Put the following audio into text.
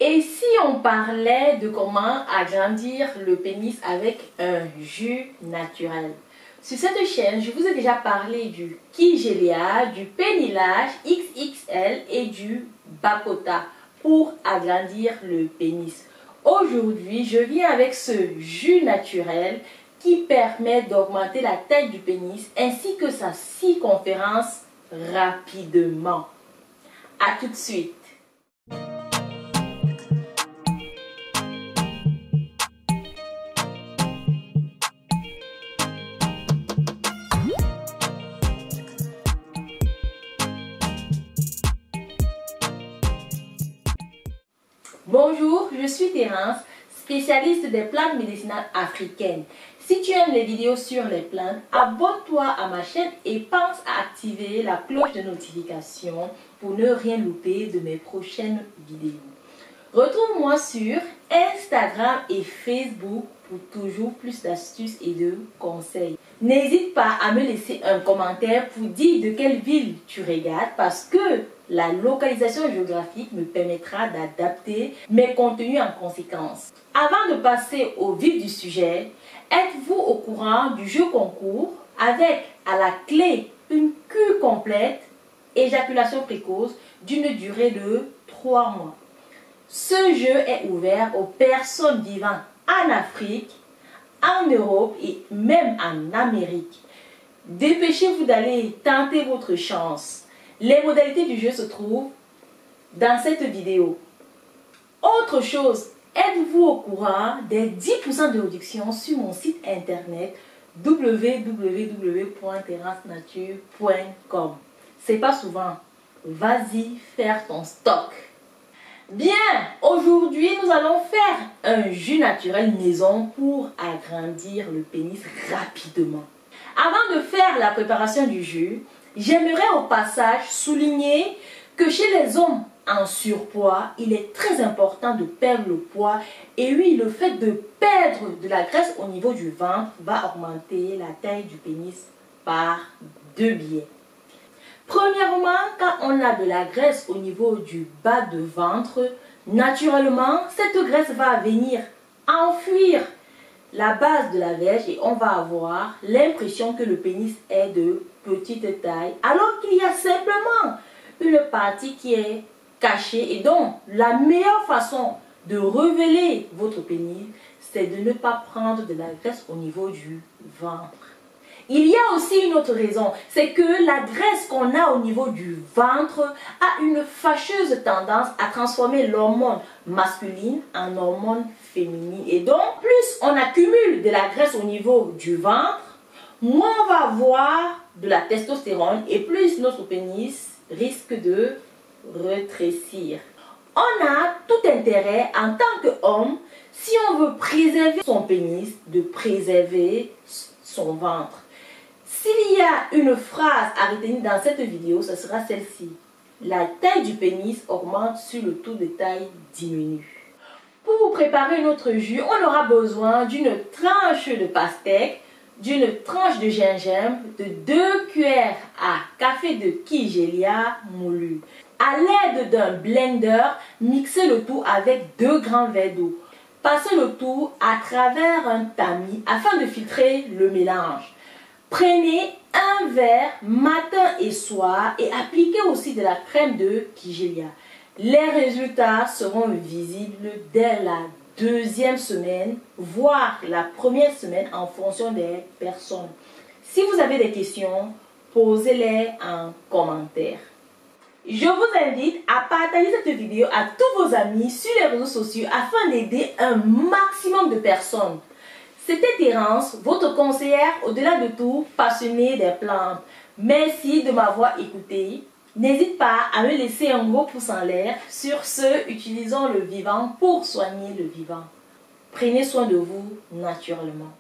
Et si on parlait de comment agrandir le pénis avec un jus naturel? Sur cette chaîne, je vous ai déjà parlé du Kigelia, du Pénilage XXL et du Bakota pour agrandir le pénis. Aujourd'hui, je viens avec ce jus naturel qui permet d'augmenter la taille du pénis ainsi que sa circonférence rapidement. A tout de suite. Bonjour, je suis Thérence, spécialiste des plantes médicinales africaines. Si tu aimes les vidéos sur les plantes, abonne-toi à ma chaîne et pense à activer la cloche de notification pour ne rien louper de mes prochaines vidéos. Retrouve-moi sur Instagram et Facebook pour toujours plus d'astuces et de conseils. N'hésite pas à me laisser un commentaire pour dire de quelle ville tu regardes parce que la localisation géographique me permettra d'adapter mes contenus en conséquence. Avant de passer au vif du sujet, êtes-vous au courant du jeu concours avec à la clé une cure complète, éjaculation précoce d'une durée de 3 mois. Ce jeu est ouvert aux personnes vivant en Afrique, en Europe et même en Amérique. Dépêchez-vous d'aller tenter votre chance. Les modalités du jeu se trouvent dans cette vidéo. Autre chose, êtes-vous au courant des 10% de réduction sur mon site internet www.terrassenature.com? C'est pas souvent. Vas-y faire ton stock. Bien, aujourd'hui nous allons faire un jus naturel maison pour agrandir le pénis rapidement. Avant de faire la préparation du jus, j'aimerais au passage souligner que chez les hommes en surpoids, il est très important de perdre le poids. Et oui, le fait de perdre de la graisse au niveau du ventre va augmenter la taille du pénis par 2 biais. Premièrement, quand on a de la graisse au niveau du bas de ventre, naturellement, cette graisse va venir enfuir la base de la verge et on va avoir l'impression que le pénis est de petite taille, alors qu'il y a simplement une partie qui est cachée. Et donc, la meilleure façon de révéler votre pénis, c'est de ne pas prendre de la graisse au niveau du ventre. Il y a aussi une autre raison, c'est que la graisse qu'on a au niveau du ventre a une fâcheuse tendance à transformer l'hormone masculine en hormone féminine. Et donc, plus on accumule de la graisse au niveau du ventre, moins on va avoir de la testostérone et plus notre pénis risque de rétrécir. On a tout intérêt en tant qu'homme, si on veut préserver son pénis, de préserver son ventre. S'il y a une phrase à retenir dans cette vidéo, ce sera celle-ci. La taille du pénis augmente si le taux de taille diminue. Pour vous préparer notre jus, on aura besoin d'une tranche de pastèque, d'une tranche de gingembre, de 2 cuillères à café de Kigelia moulu. À l'aide d'un blender, mixez le tout avec 2 grands verres d'eau. Passez le tout à travers un tamis afin de filtrer le mélange. Prenez un verre matin et soir et appliquez aussi de la crème de Kigelia. Les résultats seront visibles dès la 2e semaine, voire la 1re semaine en fonction des personnes. Si vous avez des questions, posez-les en commentaire. Je vous invite à partager cette vidéo à tous vos amis sur les réseaux sociaux afin d'aider un maximum de personnes. C'était Thérence, votre conseillère au-delà de tout, passionnée des plantes. Merci de m'avoir écouté. N'hésite pas à me laisser un gros pouce en l'air. Sur ce, utilisons le vivant pour soigner le vivant. Prenez soin de vous naturellement.